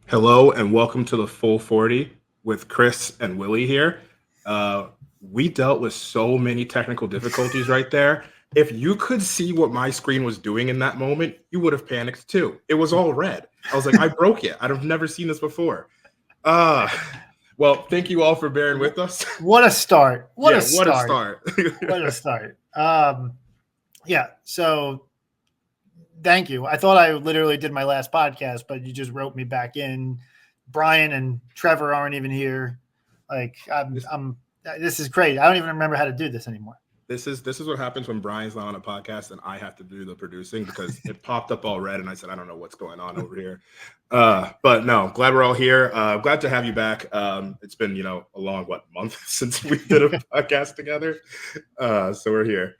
Hello and welcome to the Full 40 with Chris and Willy here. We dealt with so many technical difficulties right there. If you could see what my screen was doing in that moment, you would have panicked too. It was all red. I was like, I broke it. I've never seen this before. Well, thank you all for bearing with us. What a start. What a start. What a start. So thank you. I thought I literally did my last podcast, but you just wrote me back in. Brian and Trevor aren't even here. Like this is crazy. I don't even remember how to do this anymore. This is what happens when Brian's not on a podcast and I have to do the producing because it popped up all red and I said, I don't know what's going on over here. But no, glad we're all here. Glad to have you back. It's been, a long, month since we did a podcast together. So we're here.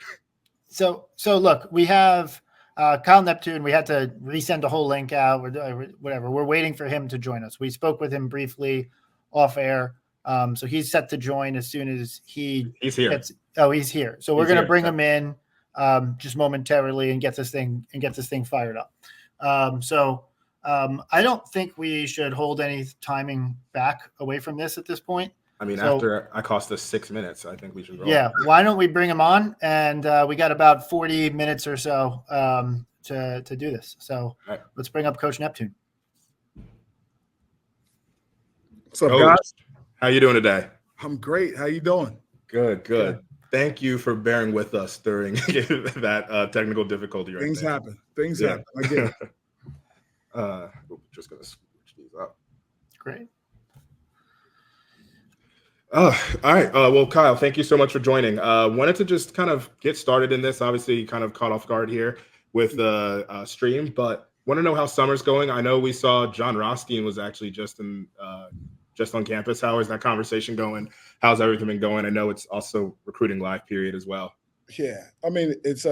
So look, we have Kyle Neptune. We had to resend the whole link out or whatever. We're waiting for him to join us. We spoke with him briefly off air. So he's set to join as soon as he's here. He's here. So we're going to bring him in just momentarily and get this thing fired up. I don't think we should hold any timing back away from this at this point. I mean, after I cost us 6 minutes, I think we should roll. Yeah. Why don't we bring him on? And we got about 40 minutes or so to do this. So Let's bring up Coach Neptune. What's up, guys? How you doing today? I'm great. How you doing? Good. Thank you for bearing with us during that technical difficulty. Things happen. I get it. Just going to switch these up. Great. All right. Well, Kyle, thank you so much for joining. Wanted to just kind of get started in this. Obviously, kind of caught off guard here with the stream, but want to know how summer's going. I know we saw John Rothstein was actually just on campus. How is that conversation going? How's everything been going? I know it's also recruiting live period as well. Yeah. I mean, it's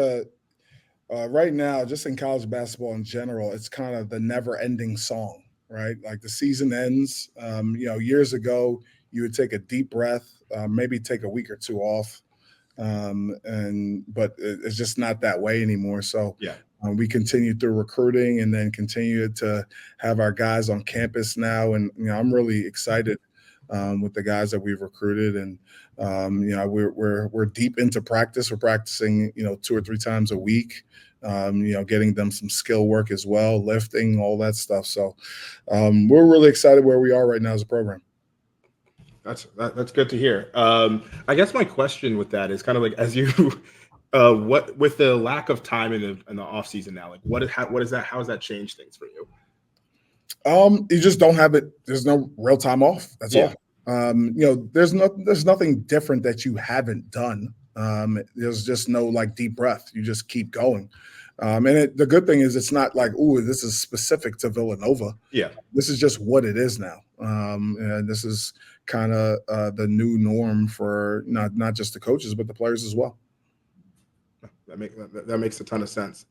right now, just in college basketball in general, it's kind of the never ending song, right? Like the season ends, years ago, you would take a deep breath, maybe take a week or two off. But it's just not that way anymore. So we continue through recruiting and then continue to have our guys on campus now. And, I'm really excited with the guys that we've recruited. And, we're deep into practice. We're practicing, 2 or 3 times a week, getting them some skill work as well, lifting, all that stuff. So we're really excited where we are right now as a program. That's good to hear. I guess my question with that is kind of like, as you, what with the lack of time in the off season now, like how has that changed things for you? You just don't have it. There's no real time off. That's all. There's nothing different that you haven't done. There's just no deep breath. You just keep going. The good thing is it's not like, ooh, this is specific to Villanova. Yeah. This is just what it is now. And this is kind of the new norm for not just the coaches, but the players as well. That makes a ton of sense.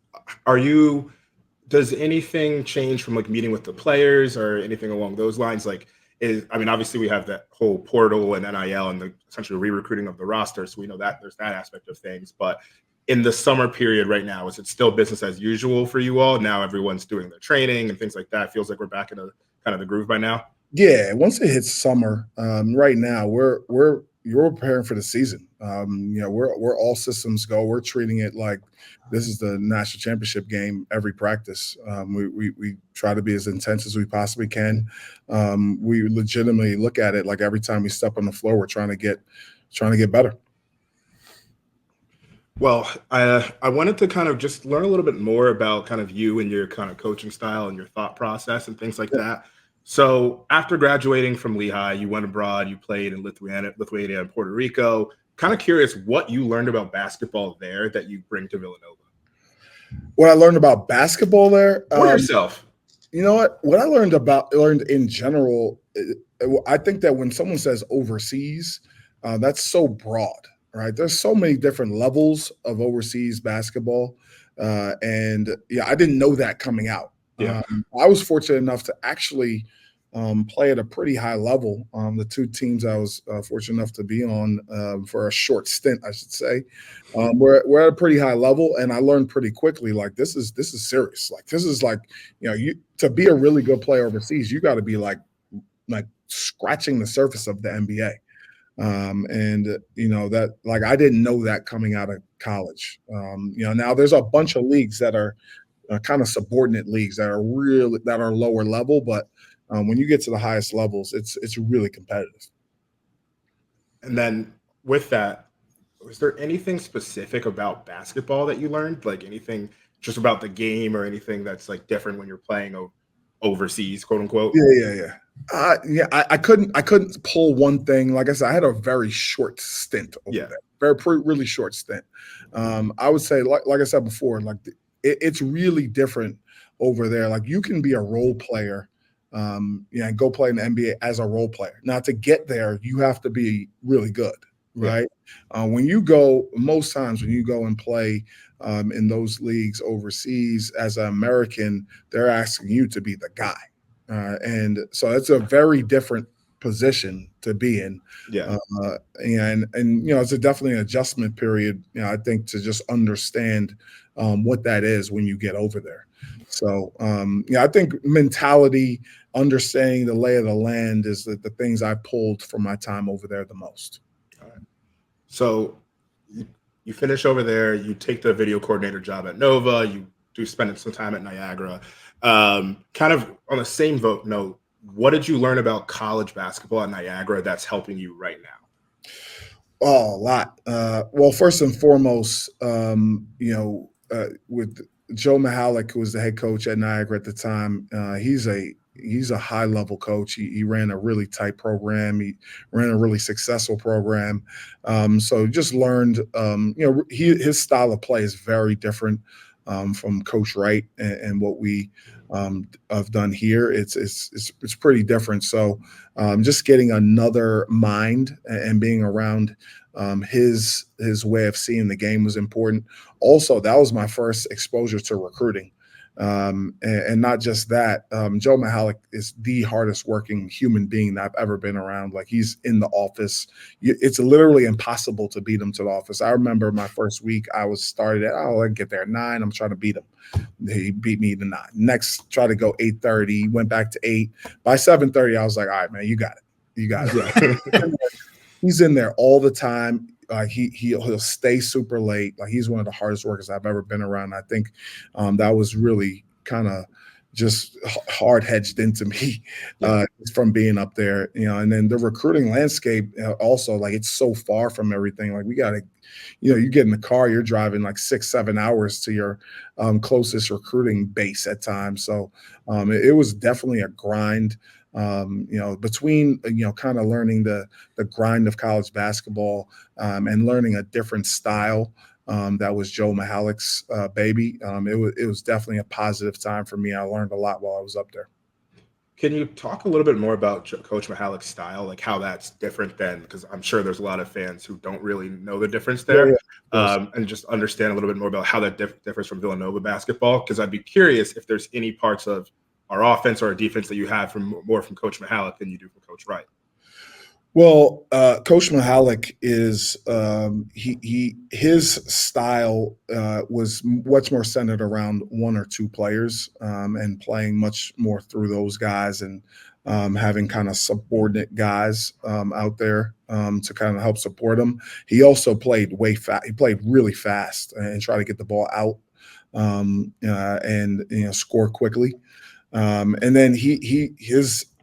Does anything change from meeting with the players or anything along those lines? Obviously we have that whole portal and NIL and the essentially re-recruiting of the roster. So we know that there's that aspect of things, but in the summer period right now, is it still business as usual for you all? Now everyone's doing their training and things like that. It feels like we're back in kind of the groove by now. Yeah, once it hits summer, right now we're preparing for the season. We're all systems go. We're treating it like this is the national championship game every practice. We try to be as intense as we possibly can. We legitimately look at it like every time we step on the floor, we're trying to get better. Well, I wanted to kind of just learn a little bit more about kind of you and your kind of coaching style and your thought process and things like that. So after graduating from Lehigh, you went abroad, you played in Lithuania and Puerto Rico. Kind of curious what you learned about basketball there that you bring to Villanova. What I learned about basketball there? Or yourself. You know what? What I learned in general, I think that when someone says overseas, that's so broad, right? There's so many different levels of overseas basketball, and yeah, I didn't know that coming out. Yeah. I was fortunate enough to actually play at a pretty high level. The two teams I was fortunate enough to be on for a short stint, I should say, we're at a pretty high level, and I learned pretty quickly. Like this is serious. Like this is like you to be a really good player overseas, you got to be like scratching the surface of the NBA. And that like I didn't know that coming out of college. Now there's a bunch of leagues that are kind of subordinate leagues that are lower level, but when you get to the highest levels, it's really competitive. And then with that, was there anything specific about basketball that you learned? Like anything just about the game or anything that's like different when you're playing overseas, quote unquote? Yeah. I couldn't pull one thing. Like I said, I had a very short stint over there, really short stint. I would say, like I said before, like it's really different over there. Like you can be a role player, and go play in the NBA as a role player. Now to get there, you have to be really good, right? Most times when you go and play in those leagues overseas as an American, they're asking you to be the guy. And so it's a very different position to be in. And it's definitely an adjustment period, I think, to just understand what that is when you get over there. So, I think mentality, understanding the lay of the land is the things I pulled from my time over there the most. All right. So you finish over there, you take the video coordinator job at Nova, you do spend some time at Niagara. Kind of on the same note, what did you learn about college basketball at Niagara that's helping you right now? Oh, a lot. Well, first and foremost, with Joe Mihalik, who was the head coach at Niagara at the time, he's a high level coach. He ran a really tight program. He ran a really successful program. So just learned, his style of play is very different from Coach Wright and what we have done here. It's pretty different. So just getting another mind and being around his way of seeing the game was important. Also, that was my first exposure to recruiting. And not just that, Joe Mihalik is the hardest working human being that I've ever been around. Like he's in the office. It's literally impossible to beat him to the office. I remember my first week I was started at, I get there at 9. I'm trying to beat him. He beat me to 9. Next, try to go 8:30, went back to 8. By 7:30, I was like, all right, man, you got it. You got it. He's in there all the time. He'll stay super late. Like he's one of the hardest workers I've ever been around. I think that was really kind of just hard hedged into me from being up there, and then the recruiting landscape also, like it's so far from everything. Like we got to, you get in the car, you're driving like 6-7 hours to your closest recruiting base at times. So it was definitely a grind. Between kind of learning the grind of college basketball and learning a different style that was Joe Mihalik's baby. It was definitely a positive time for me. I learned a lot while I was up there. Can you talk a little bit more about Coach Mihalik's style, like how that's different than, because I'm sure there's a lot of fans who don't really know the difference there, and just understand a little bit more about how that differs from Villanova basketball, because I'd be curious if there's any parts of our offense or our defense that you have more from Coach Mihalik than you do from Coach Wright. Well, Coach Mihalik is his style was much more centered around one or two players and playing much more through those guys and having kind of subordinate guys out there to kind of help support him. He also played He played really fast and tried to get the ball out and score quickly. And then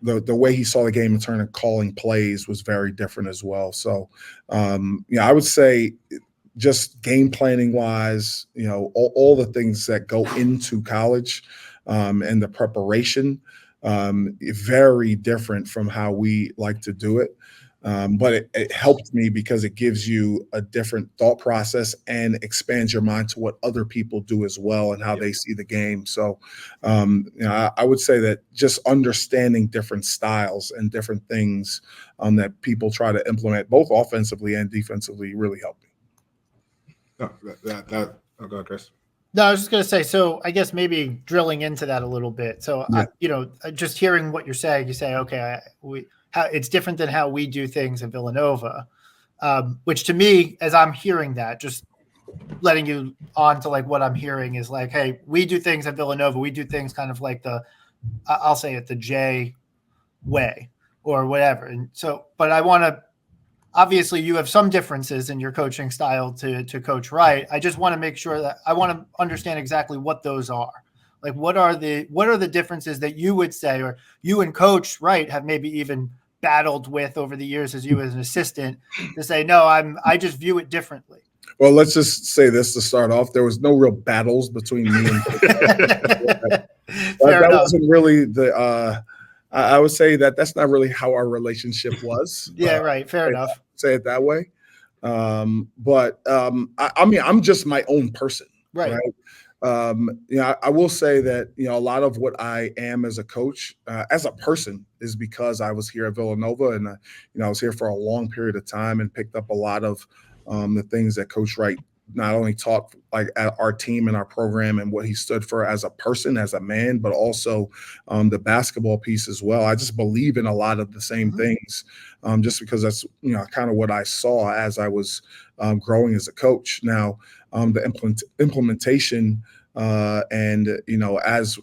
the way he saw the game in terms of calling plays was very different as well. So, I would say just game planning wise, all the things that go into college and the preparation, very different from how we like to do it. But it helped me because it gives you a different thought process and expands your mind to what other people do as well and how they see the game. So, I would say that just understanding different styles and different things that people try to implement both offensively and defensively really helped me. Oh, go ahead, Chris. No, I was just going to say, so I guess maybe drilling into that a little bit. So, just hearing what you're saying, you say, okay, it's different than how we do things at Villanova, which to me, as I'm hearing that, just letting you on to like what I'm hearing is like, hey, we do things at Villanova. We do things kind of like I'll say it the J way or whatever. And so, but I want to, obviously you have some differences in your coaching style to Coach Wright. I just want to make sure that I want to understand exactly what those are. Like, what are the differences that you would say, or you and Coach Wright have maybe even battled with over the years as you as an assistant to say, no, I just view it differently. Well, let's just say this to start off. There was no real battles between me and that wasn't really I would say that's not really how our relationship was. Yeah, right. Fair enough. Say it that way. But I mean, I'm just my own person. Right. I will say that, a lot of what I am as a coach, as a person, is because I was here at Villanova and, I was here for a long period of time and picked up a lot of the things that Coach Wright not only taught like at our team and our program and what he stood for as a person, as a man, but also the basketball piece as well. I just believe in a lot of the same things just because that's, kind of what I saw as I was growing as a coach. Now, the implementation and, as,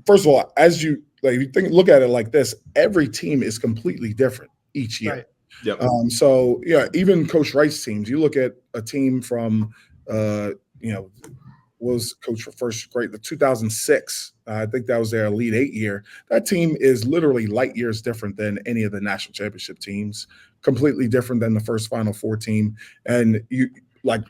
first of all, as you look at it like this, every team is completely different each year. Right. Yep. So even Coach Wright's teams, you look at a team from, was Coach for first grade, the 2006. I think that was their Elite Eight year. That team is literally light years different than any of the national championship teams, completely different than the first Final Four team. And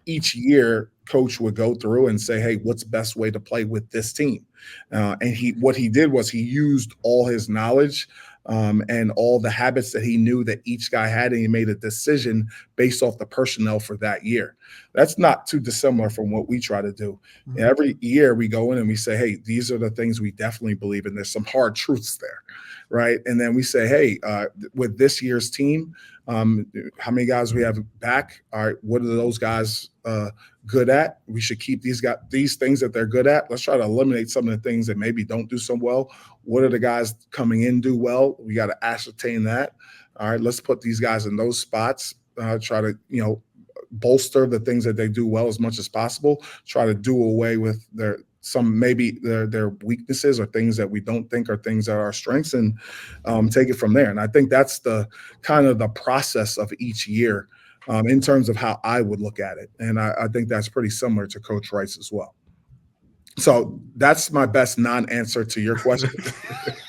each year, Coach would go through and say, hey, what's the best way to play with this team? And what he did was he used all his knowledge and all the habits that he knew that each guy had, and he made a decision based off the personnel for that year. That's not too dissimilar from what we try to do. Mm-hmm. Every year we go in and we say, hey, these are the things we definitely believe in. There's some hard truths there, right? And then we say, hey, with this year's team, how many guys we have back? All right, what are those guys good at? We should keep these things that they're good at. Let's try to eliminate some of the things that maybe don't do so well. What are the guys coming in do well? We got to ascertain that. All right, let's put these guys in those spots. Try to bolster the things that they do well as much as possible. Try to do away with their weaknesses or things that we don't think are things that are our strengths, and take it from there. And I think that's the kind of the process of each year in terms of how I would look at it. And I think that's pretty similar to Coach Wright's as well. So that's my best non-answer to your question.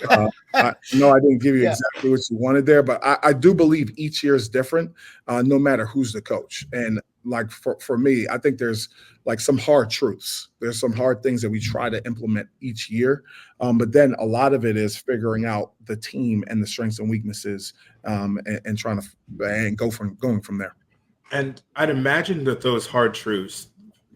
I know I didn't give you exactly what you wanted there, but I do believe each year is different, no matter who's the coach. And like for me, I think there's like some hard truths. There's some hard things that we try to implement each year. But then a lot of it is figuring out the team and the strengths and weaknesses and trying to going from there. And I'd imagine that those hard truths,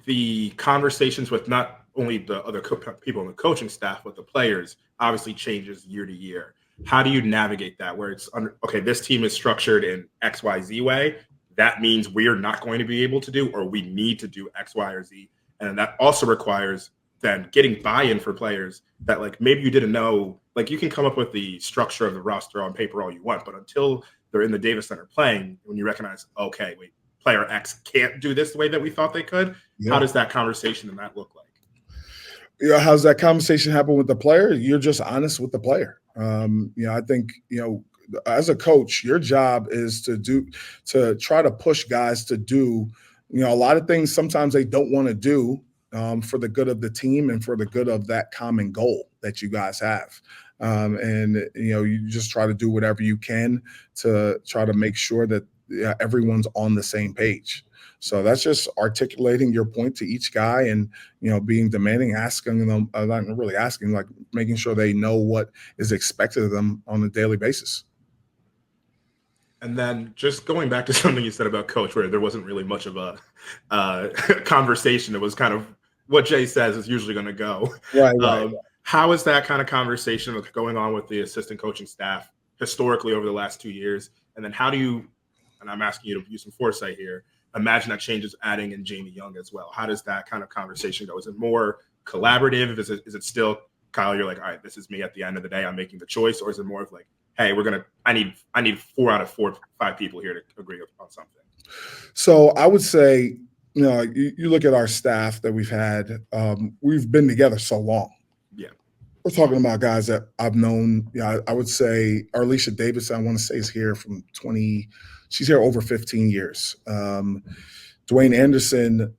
the conversations with not only the other people on the coaching staff, but the players obviously changes year to year. How do you navigate that where it's okay, this team is structured in XYZ way. That means we're not going to be able to do, or we need to do X, Y, or Z. And that also requires then getting buy-in for players that like maybe you didn't know. Like you can come up with the structure of the roster on paper all you want, but until they're in the Davis Center playing, when you recognize, okay, wait, player X can't do this the way that we thought they could. Yeah. How does that conversation and that look like? How's that conversation happen with the player? You're just honest with the player. I think, as a coach, your job is to try to push guys to do, a lot of things sometimes they don't want to do for the good of the team and for the good of that common goal that you guys have. And you just try to do whatever you can to try to make sure that everyone's on the same page. So that's just articulating your point to each guy and, being demanding, asking them, not really asking, like making sure they know what is expected of them on a daily basis. And then just going back to something you said about Coach, where there wasn't really much of a conversation. It was kind of what Jay says is usually going to go. Right. How is that kind of conversation going on with the assistant coaching staff historically over the last 2 years? And then how do you, and I'm asking you to use some foresight here, imagine that changes adding in Jamie Young as well? How does that kind of conversation go? Is it more collaborative? Is it still, Kyle, you're like, all right, this is me at the end of the day, I'm making the choice? Or is it more of like, hey, I need 4 out of 5 people here to agree on something? So I would say, you look at our staff that we've had, we've been together so long. Yeah. We're talking about guys that I've known. I would say Arlisha Davis, I want to say, is here from she's here over 15 years. Dwayne Anderson,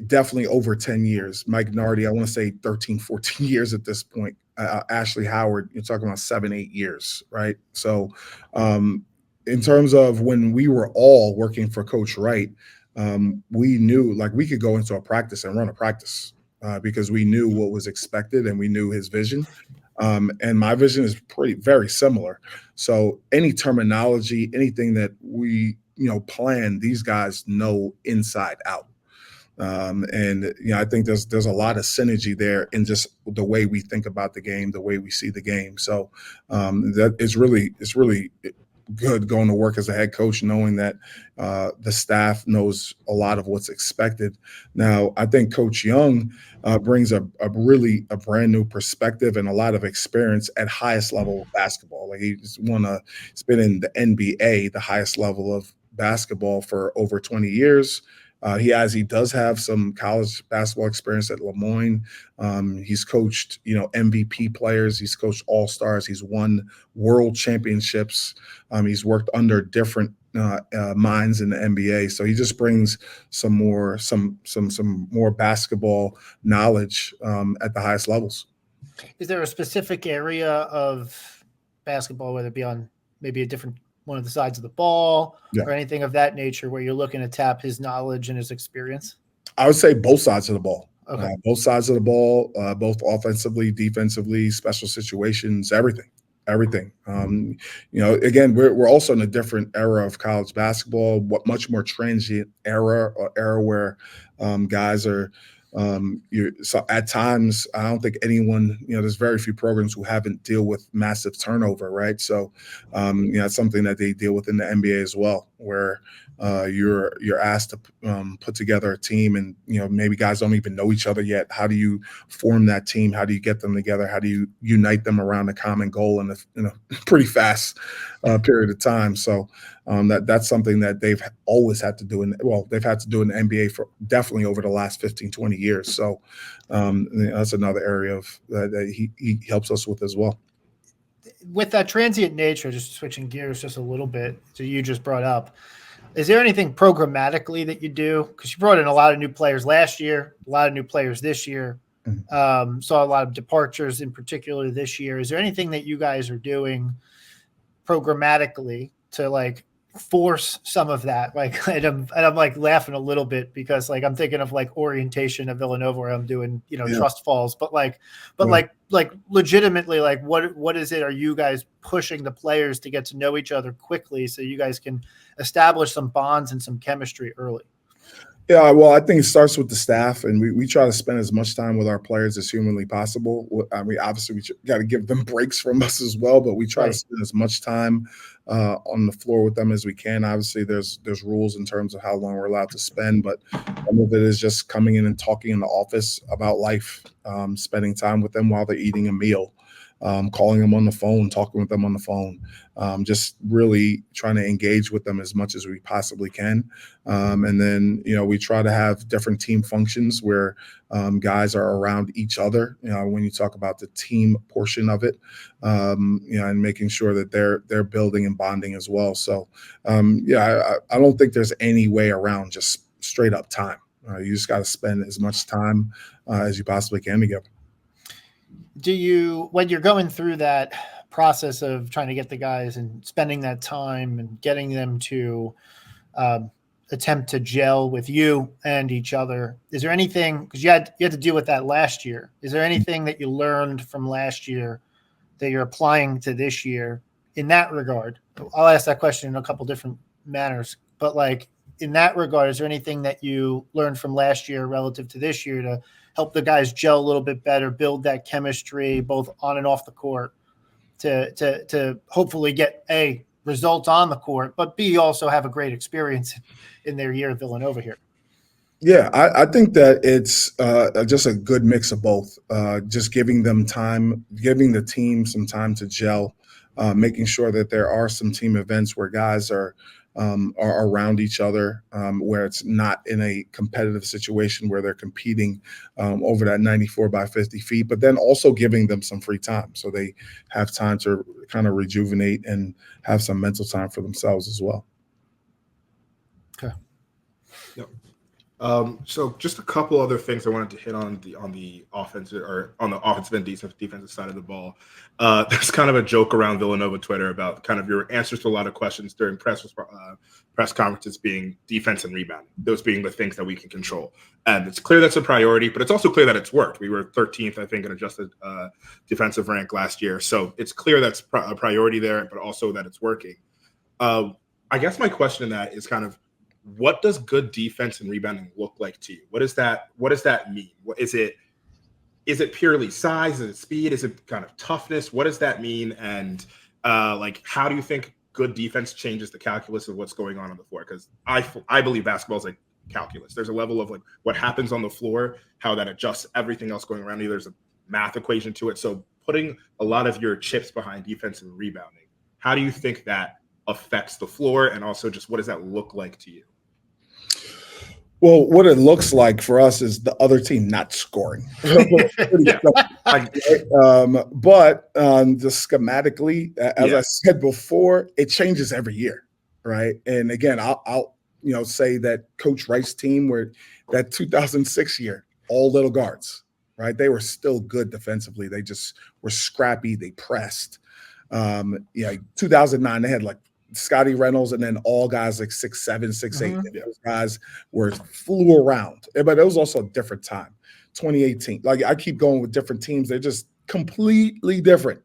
definitely over 10 years. Mike Nardi, I want to say 13, 14 years at this point. Ashley Howard, you're talking about 7, 8 years, right? So in terms of when we were all working for Coach Wright, we knew like we could go into a practice and run a practice because we knew what was expected and we knew his vision. And my vision is very similar. So any terminology, anything that we plan, these guys know inside out. And I think there's a lot of synergy there in just the way we think about the game, the way we see the game. So that it's really good going to work as a head coach, knowing that the staff knows a lot of what's expected. Now, I think Coach Young brings a brand new perspective and a lot of experience at highest level of basketball. Like he's been in the NBA, the highest level of basketball, for over 20 years. He does have some college basketball experience at Lemoyne. He's coached, MVP players. He's coached all-stars. He's won world championships. He's worked under different minds in the NBA. So he just brings some more basketball knowledge at the highest levels. Is there a specific area of basketball, whether it be on maybe a different one of the sides of the ball or anything of that nature, where you're looking to tap his knowledge and his experience? I would say both sides of the ball. Okay. Both sides of the ball, both offensively, defensively, special situations, everything. Again, we're also in a different era of college basketball, much more transient era where guys are so at times, I don't think anyone, there's very few programs who haven't dealt with massive turnover, right? So, it's something that they deal with in the NBA as well, where you're asked to put together a team, and maybe guys don't even know each other yet. How do you form that team? How do you get them together? How do you unite them around a common goal in a pretty fast period of time? So that's something that they've always had to do. They've had to do in the NBA for definitely over the last 15, 20 years. So that's another area that he helps us with as well. With that transient nature, just switching gears just a little bit, so you just brought up, is there anything programmatically that you do? Because you brought in a lot of new players last year, a lot of new players this year, saw a lot of departures in particular this year. Is there anything that you guys are doing programmatically to like force some of that? Like, and I'm like laughing a little bit because like I'm thinking of like orientation at Villanova where I'm doing trust falls, but legitimately, like what is it? Are you guys pushing the players to get to know each other quickly so you guys can establish some bonds and some chemistry early? Yeah, well, I think it starts with the staff, and we try to spend as much time with our players as humanly possible. I mean, obviously, we got to give them breaks from us as well, but we try to spend as much time on the floor with them as we can. Obviously, there's rules in terms of how long we're allowed to spend, but some of it is just coming in and talking in the office about life, spending time with them while they're eating a meal. Calling them on the phone, talking with them on the phone, just really trying to engage with them as much as we possibly can. And then, we try to have different team functions where guys are around each other, when you talk about the team portion of it, and making sure that they're building and bonding as well. So, I don't think there's any way around just straight up time. You just got to spend as much time as you possibly can together. Do you, when you're going through that process of trying to get the guys and spending that time and getting them to attempt to gel with you and each other, is there anything, because you had to deal with that last year, is there anything that you learned from last year that you're applying to this year in that regard, I'll ask that question in a couple different manners, but like in that regard, is there anything that you learned from last year relative to this year to help the guys gel a little bit better, build that chemistry both on and off the court to hopefully get A, results on the court, but B, also have a great experience in their year at Villanova here? Yeah, I think that it's just a good mix of both. Just giving them time, giving the team some time to gel, making sure that there are some team events where guys are around each other, where it's not in a competitive situation where they're competing over that 94 by 50 feet, but then also giving them some free time so they have time to kind of rejuvenate and have some mental time for themselves as well. Okay. Yep. So just a couple other things I wanted to hit on the offensive and defensive side of the ball. There's kind of a joke around Villanova Twitter about kind of your answers to a lot of questions during press conferences being defense and rebounding, those being the things that we can control. And it's clear that's a priority, but it's also clear that it's worked. We were 13th, I think, in adjusted defensive rank last year. So it's clear that's a priority there, but also that it's working. I guess my question in that is kind of, what does good defense and rebounding look like to you? What does that mean? What is it purely size? Is it speed? Is it kind of toughness? What does that mean? And like, how do you think good defense changes the calculus of what's going on the floor? Because I believe basketball is like calculus. There's a level of like what happens on the floor, how that adjusts everything else going around you. There's a math equation to it. So putting a lot of your chips behind defense and rebounding, how do you think that affects the floor? And also just what does that look like to you? Well, what it looks like for us is the other team not scoring. But just schematically, as I said before, it changes every year, right? And again, I'll say that Coach Wright's team, where that 2006 year, all little guards, right? They were still good defensively. They just were scrappy. They pressed. 2009, they had like Scotty Reynolds, and then all guys like 6'7", 6'8". Those guys flew around, but it was also a different time. 2018, like I keep going with different teams. They're just completely different.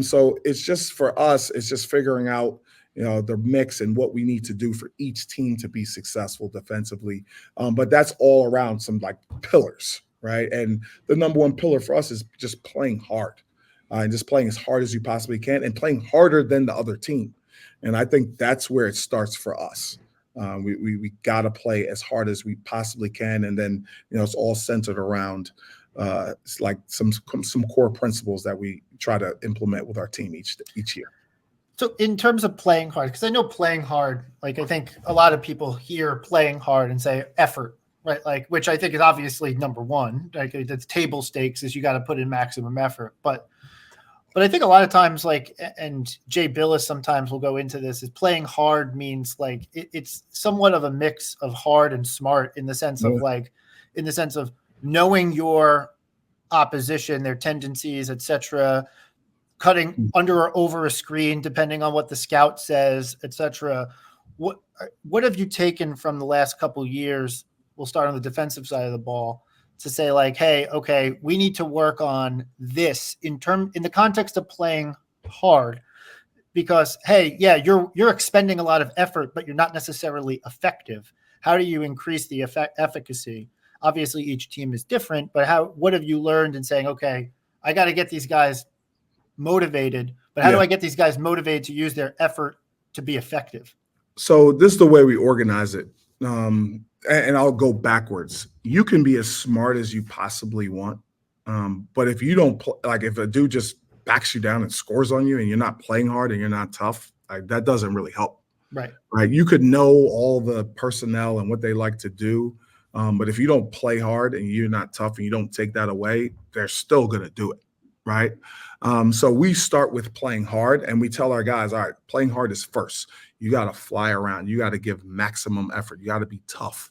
So it's just for us, it's just figuring out, the mix and what we need to do for each team to be successful defensively. But that's all around some like pillars, right? And the number one pillar for us is just playing hard. And just playing as hard as you possibly can and playing harder than the other team. And I think that's where it starts for us. We got to play as hard as we possibly can. And then, it's all centered around it's like some core principles that we try to implement with our team each year. So in terms of playing hard, because I know playing hard, like I think a lot of people hear playing hard and say effort, right? Like, which I think is obviously number one. Like that's table stakes, is you got to put in maximum effort. But I think a lot of times, like, and Jay Billis sometimes will go into this, is playing hard means like it's somewhat of a mix of hard and smart in the sense of knowing your opposition, their tendencies, etc., cutting under or over a screen, depending on what the scout says, etc. What have you taken from the last couple of years? We'll start on the defensive side of the ball, to say like, hey, okay, we need to work on this in the context of playing hard, because hey, yeah, you're expending a lot of effort, but you're not necessarily effective. How do you increase the efficacy? Obviously, each team is different, but what have you learned in saying, okay, I got to get these guys motivated, but how do I get these guys motivated to use their effort to be effective? So this is the way we organize it. And I'll go backwards. You can be as smart as you possibly want. But if you don't like, if a dude just backs you down and scores on you and you're not playing hard and you're not tough, like that doesn't really help. Right. You could know all the personnel and what they like to do. But if you don't play hard and you're not tough and you don't take that away, they're still going to do it. Right. So we start with playing hard, and we tell our guys, all right, playing hard is first. You got to fly around. You got to give maximum effort. You got to be tough.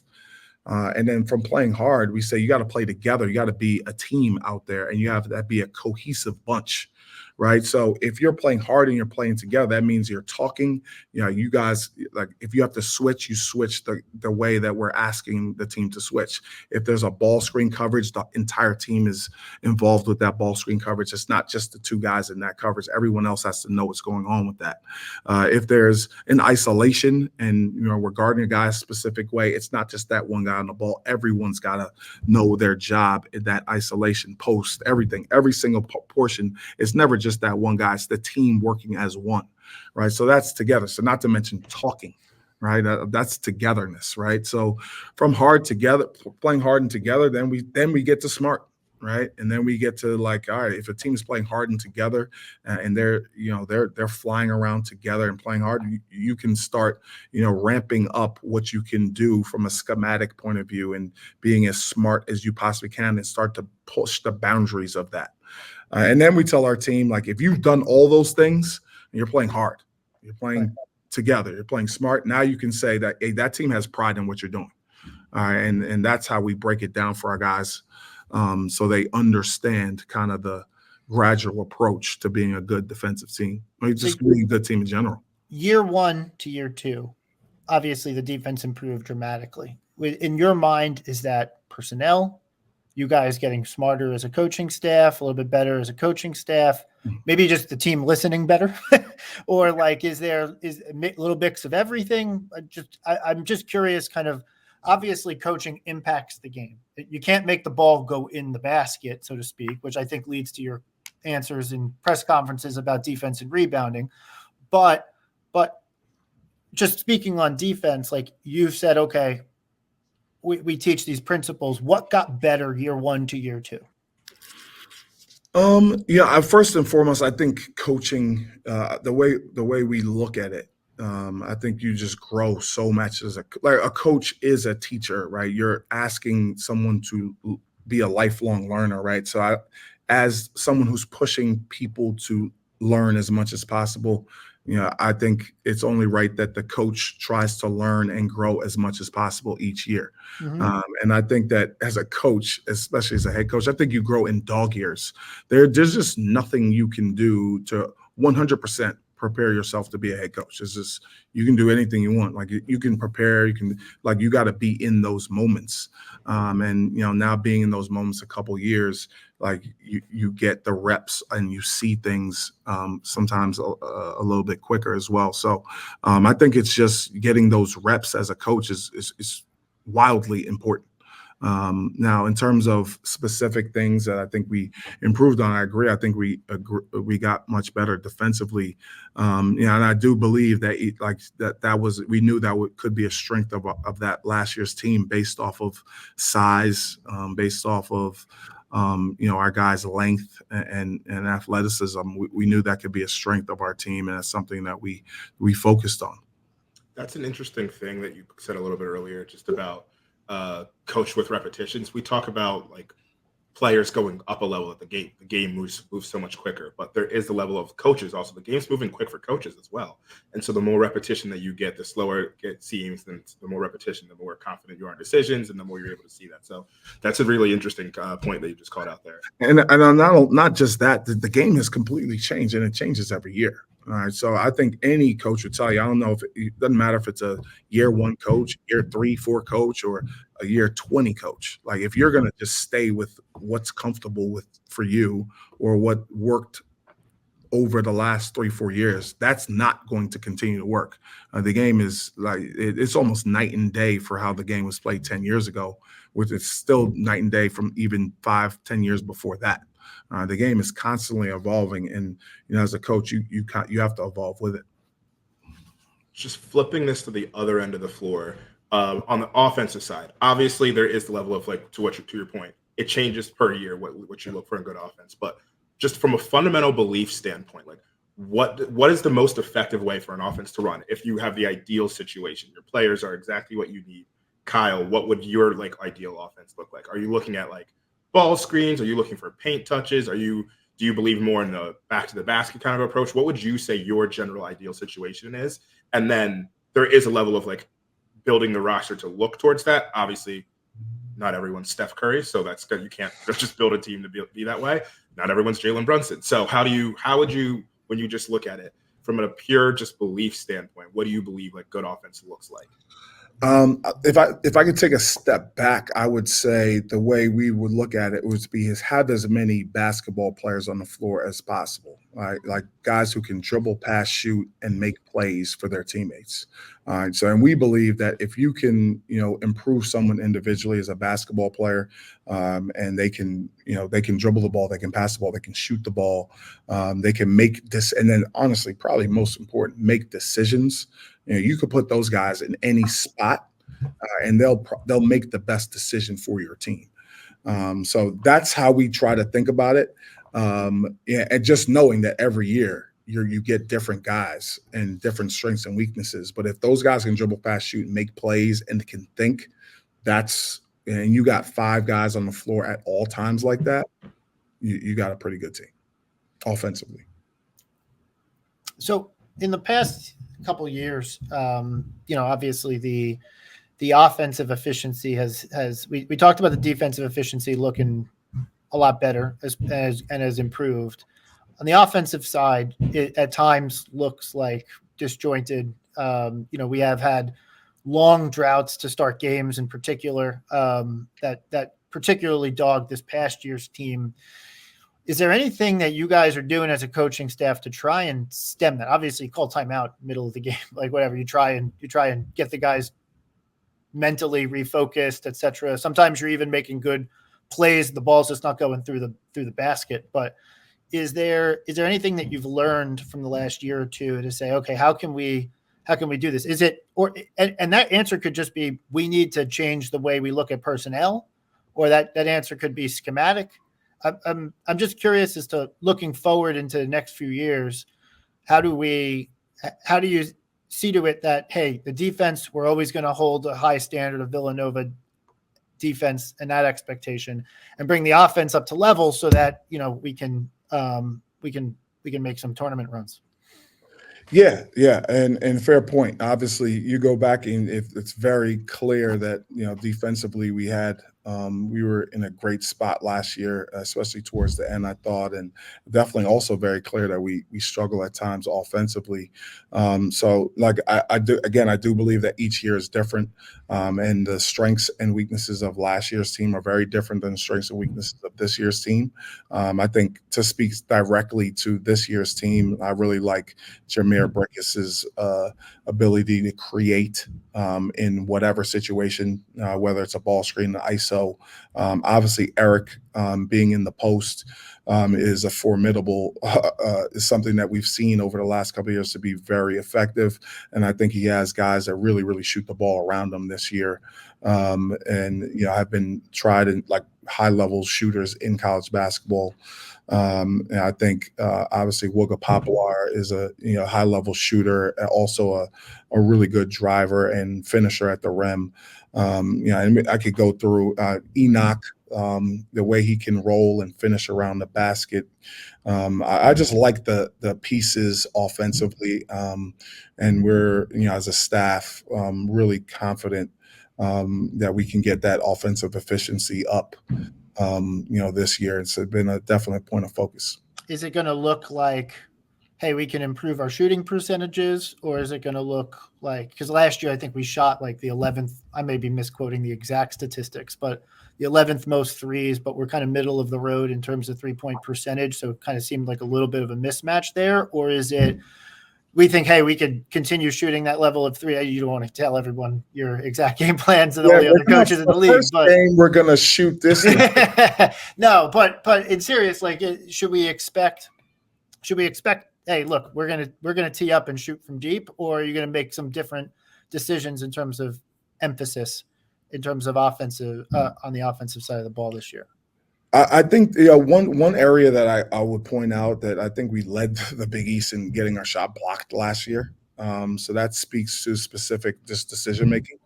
And then from playing hard, we say you got to play together. You got to be a team out there, and you have that be a cohesive bunch, right? So if you're playing hard and you're playing together, that means you're talking. You guys, like, if you have to switch, you switch the way that we're asking the team to switch. If there's a ball screen coverage, the entire team is involved with that ball screen coverage. It's not just the two guys in that coverage. Everyone else has to know what's going on with that. If there's an isolation and we're guarding a guy a specific way, it's not just that one guy on the ball. Everyone's got to know their job in that isolation, post, everything, every single portion. It's never just that one guy. It's the team working as one, right? So that's together. So not to mention talking, right? That's togetherness, right? So from hard together, playing hard and together, then we get to smart, right? And then we get to, like, all right, if a team's playing hard and together, and they're flying around together and playing hard, you can start ramping up what you can do from a schematic point of view and being as smart as you possibly can and start to push the boundaries of that. And then we tell our team, like, if you've done all those things and you're playing hard, you're playing together, you're playing smart, now you can say that, hey, that team has pride in what you're doing. And that's how we break it down for our guys, so they understand kind of the gradual approach to being a good defensive team. I mean, just being a good team in general. Year 1 to year 2, obviously the defense improved dramatically. In your mind, is that personnel? You guys getting smarter as a coaching staff, a little bit better as a coaching staff, maybe just the team listening better, or like, is a little mix of everything? I'm just curious, kind of, obviously coaching impacts the game. You can't make the ball go in the basket, so to speak, which I think leads to your answers in press conferences about defense and rebounding. But just speaking on defense, like you've said, okay, we teach these principles. What got better year 1 to year 2? First and foremost, I think coaching, the way we look at it, I think you just grow so much as a coach is a teacher, right? You're asking someone to be a lifelong learner, right? So as someone who's pushing people to learn as much as possible, I think it's only right that the coach tries to learn and grow as much as possible each year. Mm-hmm. And I think that as a coach, especially as a head coach, I think you grow in dog years. There's just nothing you can do to 100% prepare yourself to be a head coach. It's just, you can do anything you want. Like, you can prepare, you got to be in those moments. And now being in those moments a couple years, like you get the reps and you see things sometimes a little bit quicker as well. So I think it's just getting those reps as a coach is wildly important. Now, in terms of specific things that I think we improved on, I agree. I think we got much better defensively. And I do believe that we knew that could be a strength of that last year's team based off of size, based off of our guys' length and athleticism. We knew that could be a strength of our team, and that's something that we focused on. That's an interesting thing that you said a little bit earlier, just about coach with repetitions. We talk about like players going up a level at the game. The game moves so much quicker, but there is the level of coaches also. The game's moving quick for coaches as well. And so the more repetition that you get, the slower it seems, and the more repetition, the more confident you are in decisions, and the more you're able to see that. So that's a really interesting point that you just called out there. And not just that, the game has completely changed, and it changes every year. All right. So I think any coach would tell you, I don't know if it doesn't matter if it's a year 1 coach, year 3, 4 coach, or a year 20 coach. Like, if you're going to just stay with what's comfortable for you or what worked over the last 3-4 years, that's not going to continue to work. The game is like, it's almost night and day for how the game was played 10 years ago, which is still night and day from even 5-10 years before that. The game is constantly evolving, and as a coach, you have to evolve with it. Just flipping this to the other end of the floor, on the offensive side, obviously there is the level of, like, to your point, it changes per year what you look for in good offense. But just from a fundamental belief standpoint, like, what is the most effective way for an offense to run if you have the ideal situation? Your players are exactly what you need. Kyle, what would your ideal offense look like? Are you looking at ball screens? Are you looking for paint touches? Do you believe more in the back to the basket kind of approach? What would you say your general ideal situation is? And then there is a level of building the roster to look towards that. Obviously, not everyone's Steph Curry, so that's good. You can't just build a team to be that way. not everyone's Jalen Brunson. So how would you, when you just look at it from a pure just belief standpoint, what do you believe like good offense looks like? If I could take a step back, I would say the way we would look at it would be have as many basketball players on the floor as possible, right? Like guys who can dribble, pass, shoot, and make plays for their teammates. All right. So, and we believe that if you can, improve someone individually as a basketball player, and they can dribble the ball, they can pass the ball, they can shoot the ball, they can make this, and then honestly, probably most important, make decisions. You could put those guys in any spot, and they'll make the best decision for your team. So that's how we try to think about it. And just knowing that every year you get different guys and different strengths and weaknesses. But if those guys can dribble, pass, shoot, and make plays, and can think, and you got 5 guys on the floor at all times like that, you got a pretty good team offensively. So in the past couple of years, obviously the offensive efficiency has we talked about the defensive efficiency looking a lot better has improved. On the offensive side, it at times looks like disjointed. We have had long droughts to start games in particular, that particularly dogged this past year's team. Is there anything that you guys are doing as a coaching staff to try and stem that? Obviously, call timeout middle of the game, like whatever. You try and get the guys mentally refocused, etc. Sometimes you're even making good plays. The ball's just not going through the basket. But is there anything that you've learned from the last year or two to say, okay, how can we do this? Is it and that answer could just be we need to change the way we look at personnel, or that answer could be schematic. I'm just curious as to looking forward into the next few years, how do you see to it that, hey, the defense, we're always going to hold a high standard of Villanova defense and that expectation, and bring the offense up to level so that, we can make some tournament runs. Yeah. And fair point. Obviously, you go back and it's very clear that, defensively we were in a great spot last year, especially towards the end, I thought, and definitely also very clear that we struggle at times offensively. So like I do believe that each year is different, and the strengths and weaknesses of last year's team are very different than the strengths and weaknesses of this year's team. I think to speak directly to this year's team, I really like Jameer Brickis's ability to create in whatever situation, whether it's a ball screen, the ISO. Obviously, Eric being in the post is a formidable is something that we've seen over the last couple of years to be very effective, and I think he has guys that really, really shoot the ball around him this year. And I've been tried in like high-level shooters in college basketball. And I think obviously Wooga Poplar is a high-level shooter, also a really good driver and finisher at the rim. And I could go through Enoch, the way he can roll and finish around the basket. I just like the pieces offensively, and we're as a staff really confident that we can get that offensive efficiency up. This year it's been a definite point of focus. Is it going to look like, hey, we can improve our shooting percentages, or is it going to look like, because last year I think we shot like the 11th, I may be misquoting the exact statistics, but the 11th most threes, but we're kind of middle of the road in terms of 3-point percentage. So it kind of seemed like a little bit of a mismatch there. Or is it, we think, hey, we could continue shooting that level of three. You don't want to tell everyone your exact game plans and all the other coaches in the league. But we're going to shoot this. No, but in serious, like, should we expect, hey, look, we're going to tee up and shoot from deep, or are you going to make some different decisions in terms of emphasis, in terms of offensive on the offensive side of the ball this year? I think one area that I would point out that I think we led the Big East in getting our shot blocked last year. So that speaks to specific just decision making,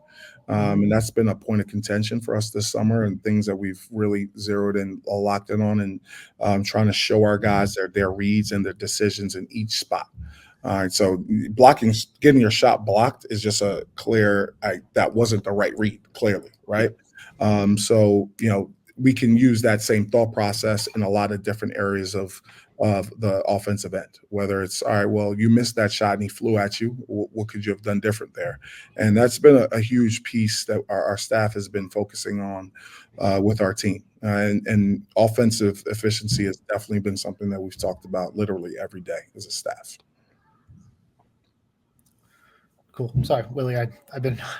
and that's been a point of contention for us this summer, and things that we've really zeroed in, locked in on, and trying to show our guys their reads and their decisions in each spot. All right, so getting your shot blocked is just a clear that wasn't the right read, clearly, right? So we can use that same thought process in a lot of different areas of the offensive end, whether it's, all right, well, you missed that shot and he flew at you. What could you have done different there? And that's been a huge piece that our staff has been focusing on with our team. And offensive efficiency has definitely been something that we've talked about literally every day as a staff. Cool. Sorry, Willie. I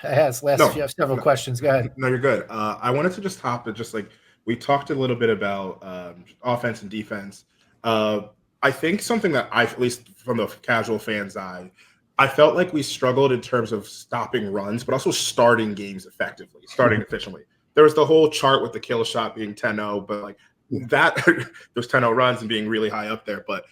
asked several questions. Go ahead. No, you're good. I wanted to just hop at just like we talked a little bit about offense and defense. I think something that at least from the casual fan's eye, I felt like we struggled in terms of stopping runs, but also starting games effectively, starting efficiently. There was the whole chart with the kill shot being 10-0, but like that, those 10-0 runs and being really high up there. But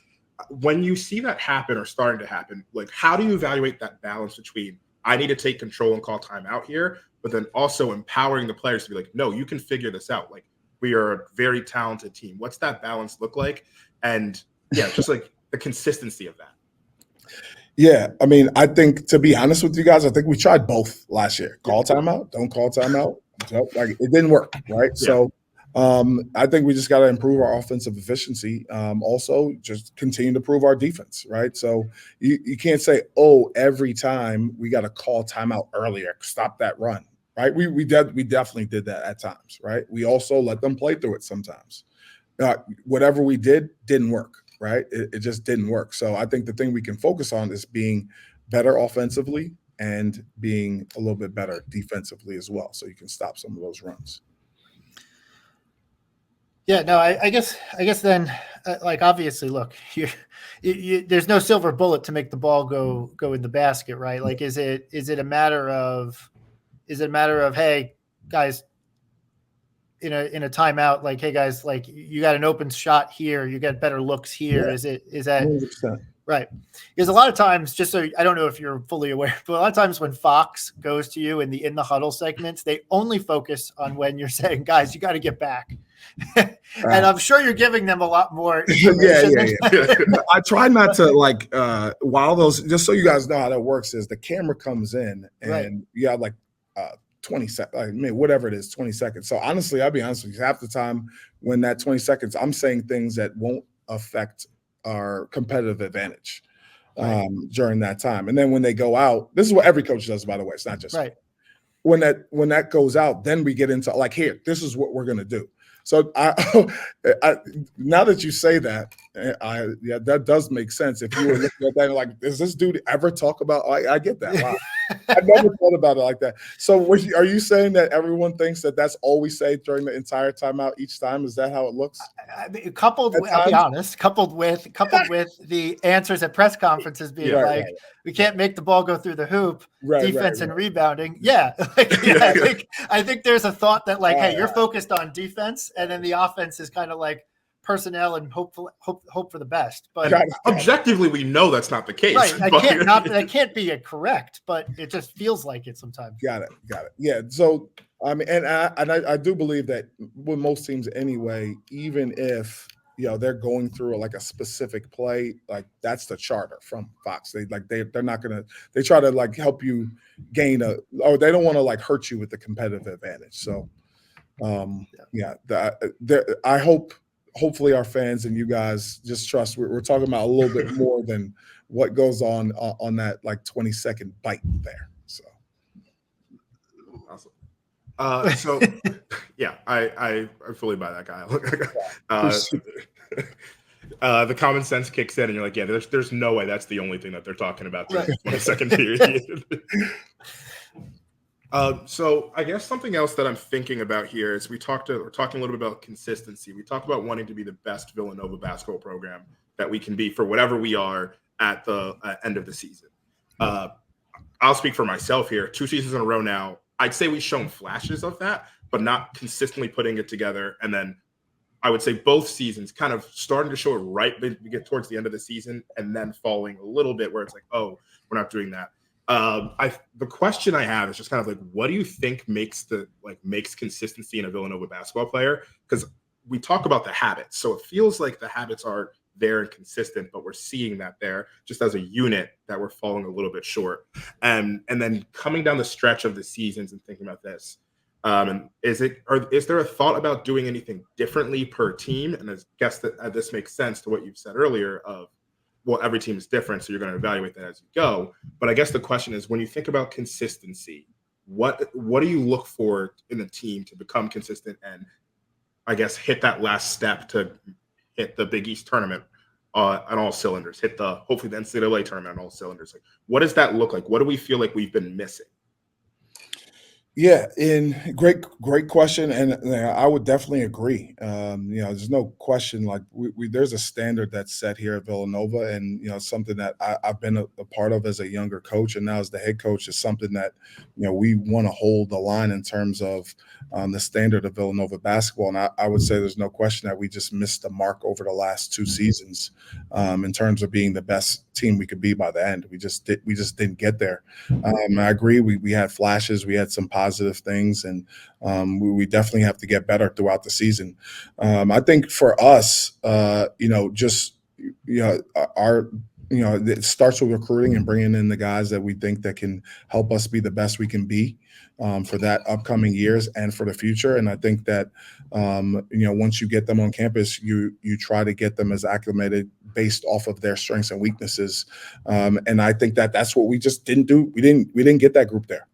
when you see that happen or starting to happen, like how do you evaluate that balance between I need to take control and call timeout here, but then also empowering the players to be like, no, you can figure this out. Like we are a very talented team. What's that balance look like? And yeah, just like the consistency of that. Yeah, I mean, I think to be honest with you guys, I think we tried both last year. Call timeout, don't call timeout. Like it didn't work, right? Yeah. So I think we just got to improve our offensive efficiency. Also, just continue to improve our defense, right? So you can't say, oh, every time we got to call timeout earlier, stop that run, right? We definitely did that at times, right? We also let them play through it sometimes. Whatever we did didn't work, right? It just didn't work. So I think the thing we can focus on is being better offensively and being a little bit better defensively as well, so you can stop some of those runs. Yeah, no, I guess then, like obviously, look, there's no silver bullet to make the ball go in the basket, right? Like, is it a matter of, hey guys, in a timeout, like, hey guys, like you got an open shot here, you got better looks here. Yeah. Is that 100%. Right? Because a lot of times, just so I don't know if you're fully aware, but a lot of times when Fox goes to you in the huddle segments, they only focus on when you're saying, guys, you got to get back. And I'm sure you're giving them a lot more information. Yeah. I try not to while those, just so you guys know how that works, is the camera comes in and you have like 20 seconds, I mean, whatever it is, 20 seconds. So honestly, I'll be honest with you, half the time when that 20 seconds, I'm saying things that won't affect our competitive advantage during that time. And then when they go out, this is what every coach does, by the way. It's not just when that goes out, then we get into like, here, this is what we're going to do. So I now that you say that, that does make sense. If you were looking at that and like, does this dude ever talk about? I get that. Wow. I never thought about it like that. So are you saying that everyone thinks that that's all we say during the entire timeout each time? Is that how it looks? I'll be honest, coupled with the answers at press conferences being we can't make the ball go through the hoop, defense and rebounding. Yeah. I think there's a thought that like, hey, you're focused on defense, and then the offense is kind of like personnel and hope for the best. But objectively, we know that's not the case. Right. That can't be correct, but it just feels like it sometimes. Got it. Yeah. So I mean, and I do believe that with most teams anyway, even if they're going through like a specific play, like that's the charter from Fox. They're not gonna. They try to like help you gain they don't want to like hurt you with the competitive advantage. So I hopefully our fans and you guys just trust we're talking about a little bit more than what goes on that like 20-second bite there. So awesome. So yeah, I fully buy that guy. The common sense kicks in and you're like, yeah, there's no way that's the only thing that they're talking about during the 20-second period. So I guess something else that I'm thinking about here is we're talking a little bit about consistency. We talked about wanting to be the best Villanova basketball program that we can be for whatever we are at the end of the season. I'll speak for myself here. 2 seasons in a row now, I'd say we've shown flashes of that, but not consistently putting it together. And then I would say both seasons kind of starting to show it right, but we get towards the end of the season and then falling a little bit where it's like, oh, we're not doing that. The question I have is just kind of like, what do you think makes consistency in a Villanova basketball player? Because we talk about the habits, so it feels like the habits are there and consistent, but we're seeing that there just as a unit that we're falling a little bit short. And then coming down the stretch of the seasons and thinking about this, And is there a thought about doing anything differently per team? And I guess that this makes sense to what you've said earlier of, well, every team is different, so you're going to evaluate that as you go. But I guess the question is, when you think about consistency, what do you look for in a team to become consistent and, I guess, hit that last step to hit the Big East tournament on all cylinders, hopefully the NCAA tournament on all cylinders? Like, what does that look like? What do we feel like we've been missing? Yeah, great question, and I would definitely agree. There's no question. Like there's a standard that's set here at Villanova, and something that I've been a part of as a younger coach, and now as the head coach, is something that we want to hold the line in terms of the standard of Villanova basketball. And I would say there's no question that we just missed the mark over the last 2 seasons in terms of being the best team we could be by the end. We just didn't get there. I agree. We had flashes. We had some positive things, and we definitely have to get better throughout the season. I think for us, it starts with recruiting and bringing in the guys that we think that can help us be the best we can be for that upcoming years and for the future. And I think that once you get them on campus, you try to get them as acclimated based off of their strengths and weaknesses. And I think that that's what we just didn't do. We didn't get that group there.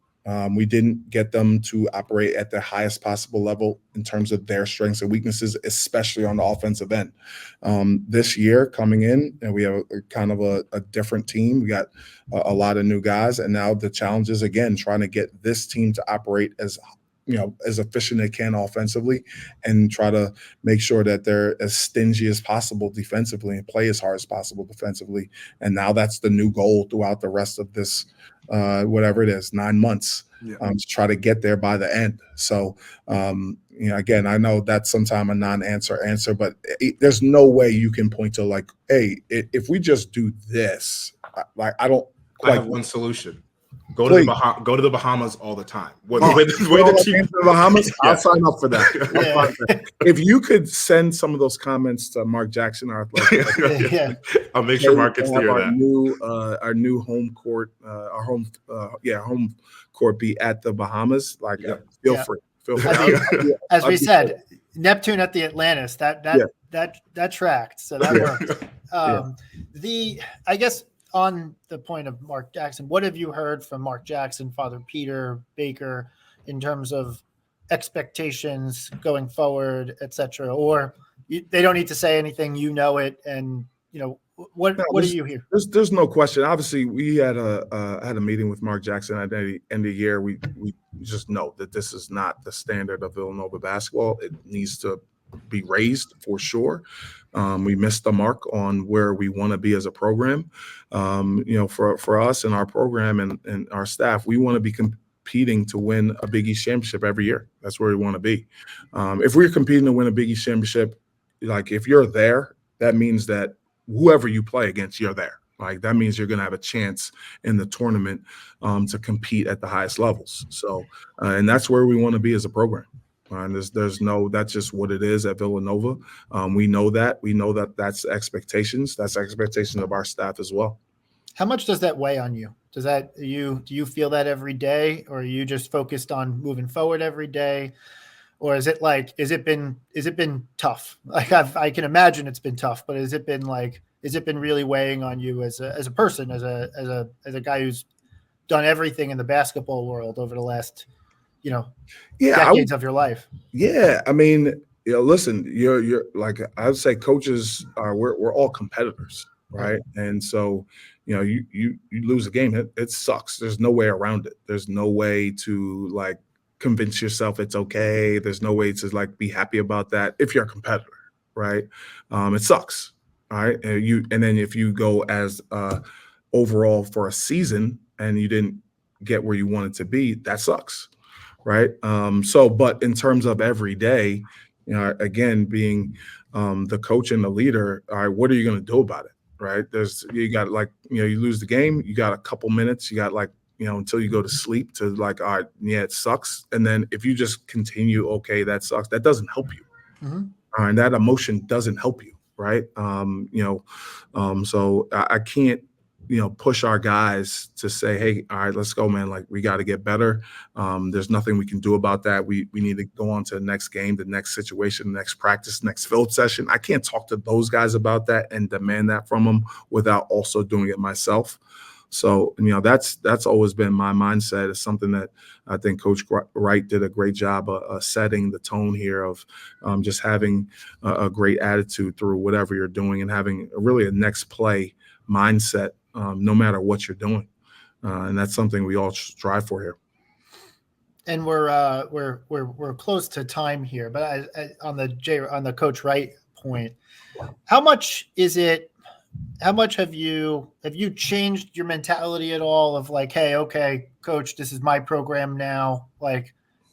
We didn't get them to operate at the highest possible level in terms of their strengths and weaknesses, especially on the offensive end. This year coming in, and we have a different team. We got a lot of new guys, and now the challenge is, again, trying to get this team to operate as efficient as they can offensively, and try to make sure that they're as stingy as possible defensively and play as hard as possible defensively. And now that's the new goal throughout the rest of this, whatever it is, 9 months, to try to get there by the end. So, again, I know that's sometimes a non-answer answer, but there's no way you can point to like, hey, if we just do this, I have one solution. Go to the Bahamas all the time. The Bahamas, I'll sign up for that. If you could send some of those comments to Mark Jackson, our athletic, I'll make sure Mark gets to hear that. Our new home court, home court be at the Bahamas. Feel free. As we said, Neptune at the Atlantis. That tracked, so that worked. I guess, on the point of Mark Jackson, what have you heard from Mark Jackson, Father Peter Baker, in terms of expectations going forward, et cetera? Or they don't need to say anything, it, and what do you hear? There's no question. Obviously, we had a meeting with Mark Jackson at the end of the year. We just know that this is not the standard of Villanova basketball. It needs to be raised for sure. We missed the mark on where we want to be as a program. For us and our program and our staff, we want to be competing to win a Big East championship every year. That's where we want to be. If we're competing to win a Big East championship, like if you're there, that means that whoever you play against, you're there. Like that means you're going to have a chance in the tournament to compete at the highest levels. So, and that's where we want to be as a program. And that's just what it is at Villanova. We know that that's expectations. That's expectations of our staff as well. How much does that weigh on you? Do you feel that every day, or are you just focused on moving forward every day? Or is it been tough? Like I can imagine it's been tough, but has it been really weighing on you as a person, as a guy who's done everything in the basketball world over the last decades of your life? Yeah, I mean, listen, you're like, I would say coaches we're all competitors, right? And so you lose a game, it sucks. There's no way around it. There's no way to convince yourself it's okay. There's no way to be happy about that if you're a competitor, right? It sucks, all right? And then if you go as overall for a season and you didn't get where you wanted to be, that sucks. Right. But in terms of every day, again, being the coach and the leader, all right, what are you going to do about it? Right. You got you lose the game. You got a couple minutes. You got until you go to sleep to all right, yeah, it sucks. And then if you just continue, okay, that sucks. That doesn't help you. Mm-hmm. And that emotion doesn't help you. Right. So I can't push our guys to say, hey, all right, let's go, man. Like, we got to get better. There's nothing we can do about that. We need to go on to the next game, the next situation, the next practice, next field session. I can't talk to those guys about that and demand that from them without also doing it myself. So, that's always been my mindset. It's something that I think Coach Wright did a great job of setting the tone here of just having a great attitude through whatever you're doing and having really a next play mindset, no matter what you're doing. And that's something we all strive for here. And we're close to time here, but on the Coach Wright point, how much have you changed your mentality at all of like, hey, okay, coach, this is my program now. Like,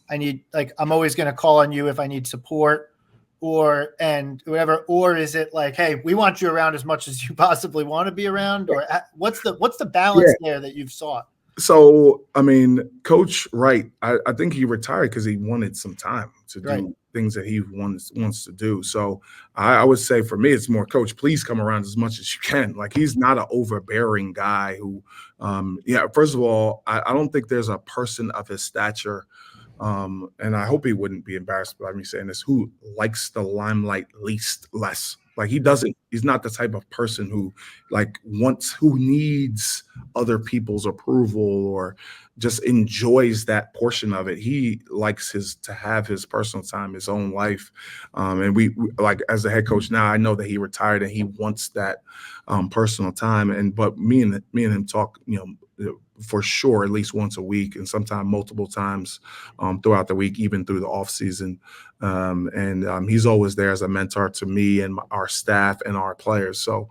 I'm always going to call on you if I need support and whatever. Or is it like, hey, we want you around as much as you possibly want to be around? Or what's the balance there that you've sought? So, I mean, Coach Wright, I think he retired because he wanted some time to do things that he wants to do. So I would say for me, it's more, Coach, please come around as much as you can. Like, he's not an overbearing guy who, first of all, I don't think there's a person of his stature, and I hope he wouldn't be embarrassed by me saying this, who likes the limelight less. Like, he's not the type of person who who needs other people's approval or just enjoys that portion of it. He likes to have his personal time, his own life. And we like, as a head coach now, I know that he retired and he wants that personal time. But me and him talk, for sure, at least once a week and sometimes multiple times throughout the week, even through the off season. He's always there as a mentor to me and our staff and our players. So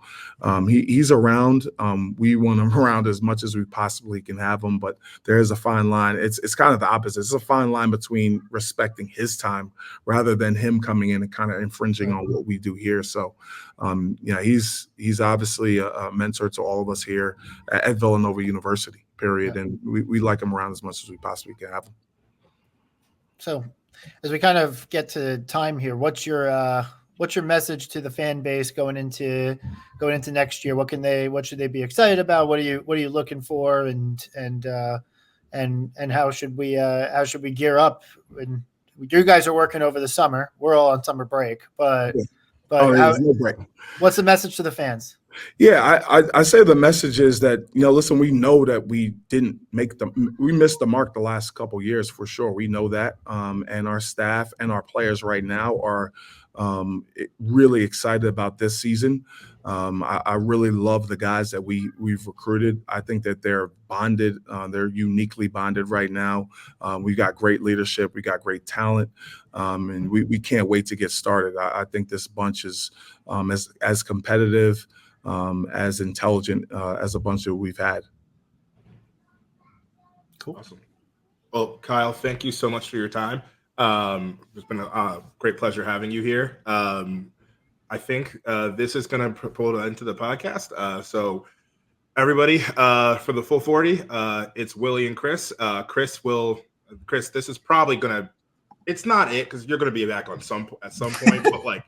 he's around. We want him around as much as we possibly can have him, but there is a fine line. It's kind of the opposite. It's a fine line between respecting his time rather than him coming in and kind of infringing on what we do here. So he's obviously a mentor to all of us here at Villanova University, period. Yeah. And we like him around as much as we possibly can have him. So as we kind of get to time here, what's your message to the fan base going into next year? What should they be excited about? What are you looking for? And how should we gear up? And you guys are working over the summer. We're all on summer break, but no break. What's the message to the fans? Yeah, I say the message is that, listen, we know that we missed the mark the last couple of years for sure. We know that, and our staff and our players right now are really excited about this season. I really love the guys that we've recruited. I think that they're bonded. They're uniquely bonded right now. We've got great leadership. We got great talent, and we can't wait to get started. I think this bunch is as competitive, as intelligent as a bunch that we've had. Cool. Awesome. Well, Kyle, thank you so much for your time. It's been a great pleasure having you here. I think this is going to pull an end to the podcast. So everybody, for the full 40, it's Willy and Chris. Chris, this is probably going to, it's not it because you're going to be back at some point, but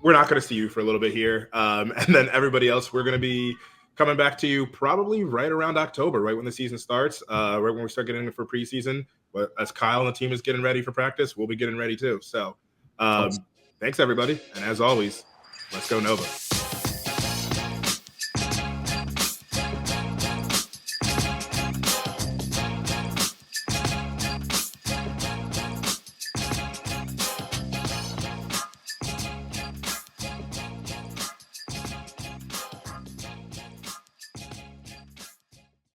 we're not going to see you for a little bit here. And then everybody else, we're going to be coming back to you probably right around October, right when the season starts, right when we start getting in for preseason. But as Kyle and the team is getting ready for practice, we'll be getting ready too. So thanks, everybody. And as always, let's go Nova.